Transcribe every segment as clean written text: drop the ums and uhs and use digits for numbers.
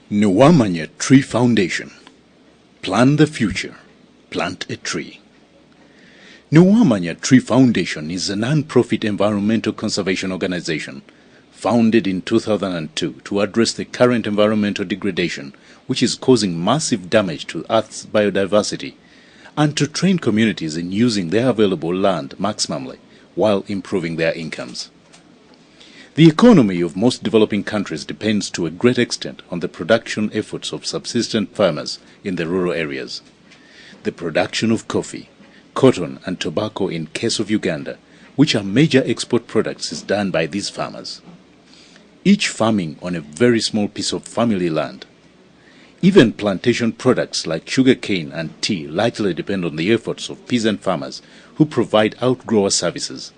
Nuwamanya Tree Foundation. Plan the future. Plant a tree. Nuwamanya Tree Foundation is a non-profit environmental conservation organization founded in 2002 to address the current environmental degradation which is causing massive damage to Earth's biodiversity and to train communities in using their available land maximally while improving their incomes. The economy of most developing countries depends to a great extent on the production efforts of subsistence farmers in the rural areas. The production of coffee, cotton and tobacco in case of Uganda, which are major export products, is done by these farmers. Each farming on a very small piece of family land. Even plantation products like sugarcane and tea largely depend on the efforts of peasant farmers who provide outgrower services.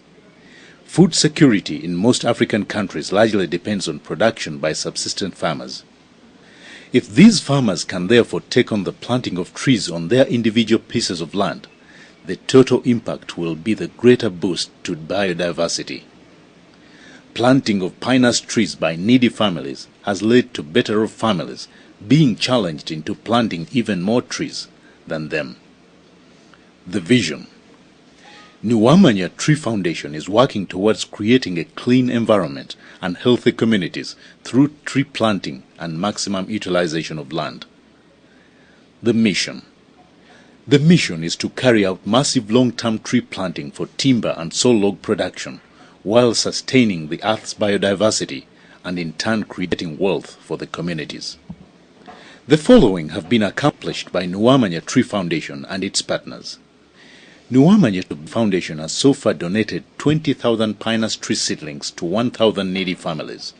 Food security in most African countries largely depends on production by subsistence farmers. If these farmers can therefore take on the planting of trees on their individual pieces of land, the total impact will be the greater boost to biodiversity. Planting of pinus trees by needy families has led to better off families being challenged into planting even more trees than them. The vision. Nuwamanya Tree Foundation is working towards creating a clean environment and healthy communities through tree planting and maximum utilization of land. The mission. The mission is to carry out massive long-term tree planting for timber and saw log production while sustaining the Earth's biodiversity and in turn creating wealth for the communities. The following have been accomplished by Nuwamanya Tree Foundation and its partners. Nuwamanya Tree Foundation has so far donated 20,000 pinus tree seedlings to 1,000 needy families.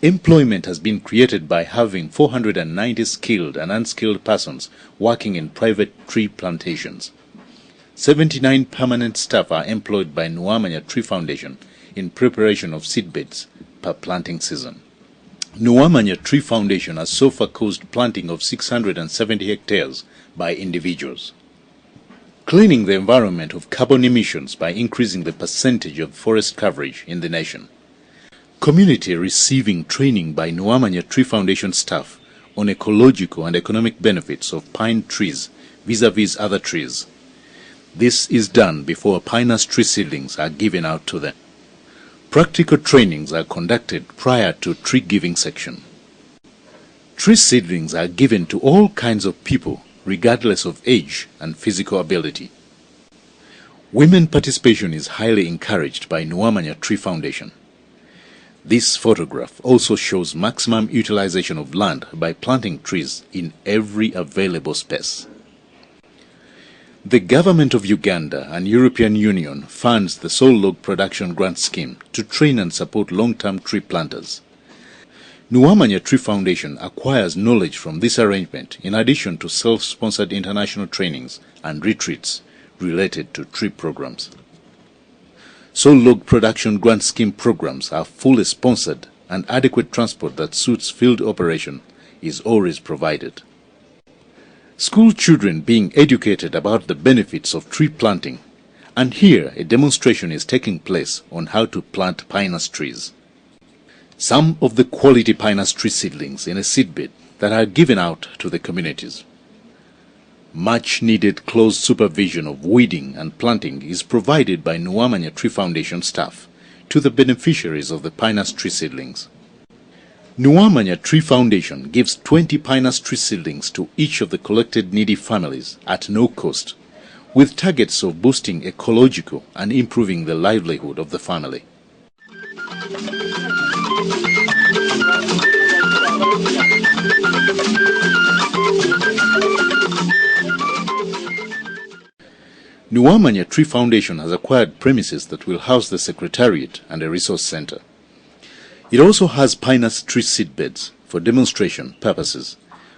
Employment has been created by having 490 skilled and unskilled persons working in private tree plantations. 79 permanent staff are employed by Nuwamanya Tree Foundation in preparation of seedbeds per planting season. Nuwamanya Tree Foundation has so far caused planting of 670 hectares by individuals. Cleaning the environment of carbon emissions by increasing the percentage of forest coverage in the nation. Community receiving training by Nuwamanya Tree Foundation staff on ecological and economic benefits of pine trees vis-à-vis other trees. This is done before pinus tree seedlings are given out to them. Practical trainings are conducted prior to tree giving section. Tree seedlings are given to all kinds of people regardless of age and physical ability. Women participation is highly encouraged by Nuwamanya Tree Foundation. This photograph also shows maximum utilization of land by planting trees in every available space. The government of Uganda and European Union funds the Saw Log Production Grant Scheme to train and support long-term tree planters. Nuwamanya Tree Foundation acquires knowledge from this arrangement in addition to self-sponsored international trainings and retreats related to tree programs. Saw Log Production Grant Scheme programs are fully sponsored and adequate transport that suits field operation is always provided. School children being educated about the benefits of tree planting, and here a demonstration is taking place on how to plant pinus trees. Some of the quality pinus tree seedlings in a seedbed that are given out to the communities. Much needed close supervision of weeding and planting is provided by Nuwamanya Tree Foundation staff to the beneficiaries of the pinus tree seedlings. Nuwamanya Tree Foundation gives 20 pinus tree seedlings to each of the collected needy families at no cost, with targets of boosting ecological and improving the livelihood of the family. Nuwamanya Tree Foundation has acquired premises that will house the Secretariat and a resource center. It also has pinus tree seedbeds for demonstration purposes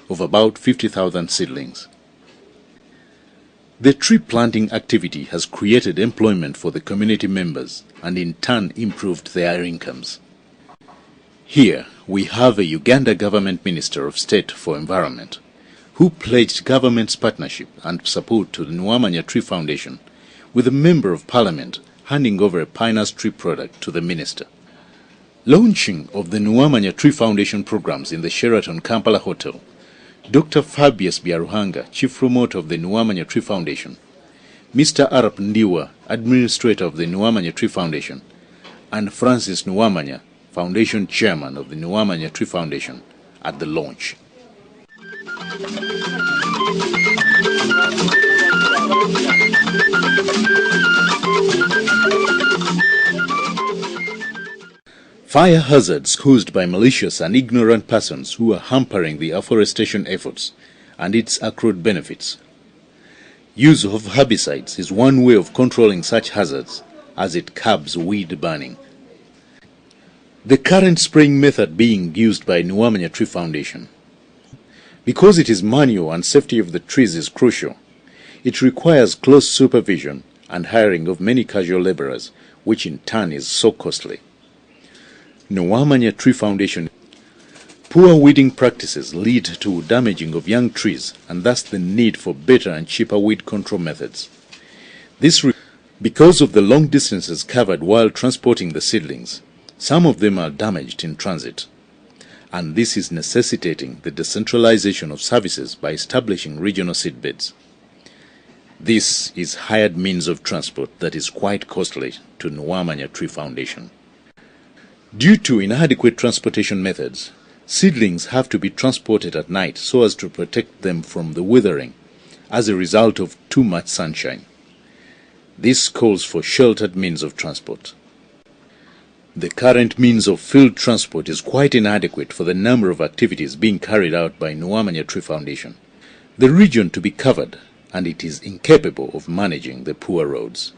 of about 50,000 seedlings. The tree planting activity has created employment for the community members and in turn improved their incomes. Here we have a Uganda Government Minister of State for Environment who pledged government's partnership and support to the Nuwamanya Tree Foundation, with a Member of Parliament handing over a pinus tree product to the Minister. Launching of the Nuwamanya Tree Foundation programs in the Sheraton Kampala Hotel, Dr. Fabius Biaruhanga, Chief Promoter of the Nuwamanya Tree Foundation, Mr. Arap Ndiwa, Administrator of the Nuwamanya Tree Foundation, and Francis Nuwamanya, Foundation Chairman of the Nuwamanya Tree Foundation, at the launch. Fire hazards caused by malicious and ignorant persons who are hampering the afforestation efforts and its accrued benefits. Use of herbicides is one way of controlling such hazards, as it curbs weed burning. The current spraying method being used by Nuwamanya Tree Foundation, because it is manual and safety of the trees is crucial, it requires close supervision and hiring of many casual laborers, which in turn is so costly. Nuwamanya Tree Foundation. Poor weeding practices lead to damaging of young trees and thus the need for better and cheaper weed control methods. Because of the long distances covered while transporting the seedlings, some of them are damaged in transit, and this is necessitating the decentralization of services by establishing regional seedbeds. This is hired means of transport that is quite costly to Nuwamanya Tree Foundation. Due to inadequate transportation methods, seedlings have to be transported at night so as to protect them from the withering as a result of too much sunshine. This calls for sheltered means of transport. The current means of field transport is quite inadequate for the number of activities being carried out by Nuwamanya Tree Foundation, the region to be covered, and it is incapable of managing the poor roads.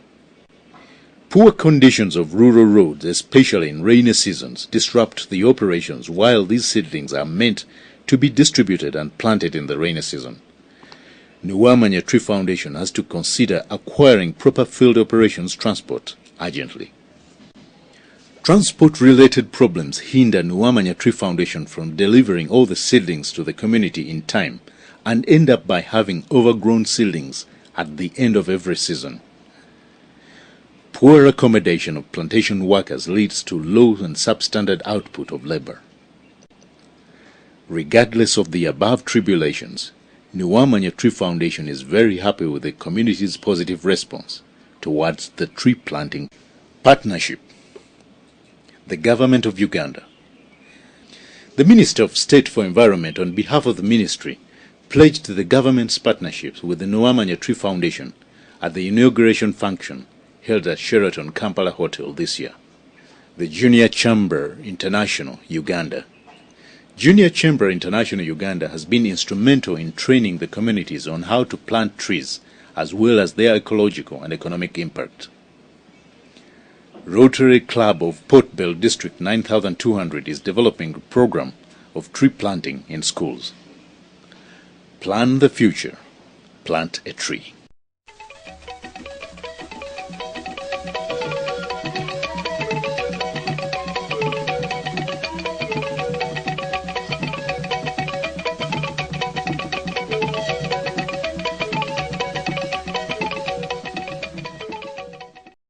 Poor conditions of rural roads, especially in rainy seasons, disrupt the operations while these seedlings are meant to be distributed and planted in the rainy season. Nuwamanya Tree Foundation has to consider acquiring proper field operations transport urgently. Transport-related problems hinder Nuwamanya Tree Foundation from delivering all the seedlings to the community in time and end up by having overgrown seedlings at the end of every season. Poor accommodation of plantation workers leads to low and substandard output of labor. Regardless of the above tribulations, Nuwamanya Tree Foundation is very happy with the community's positive response towards the tree planting partnership. The Government of Uganda. The Minister of State for Environment, on behalf of the Ministry, pledged the government's partnerships with the Nuwamanya Tree Foundation at the inauguration function held at Sheraton Kampala Hotel this year. The Junior Chamber International, Uganda. Junior Chamber International Uganda has been instrumental in training the communities on how to plant trees as well as their ecological and economic impact. Rotary Club of Port Bell District 9200 is developing a program of tree planting in schools. Plan the future. Plant a tree.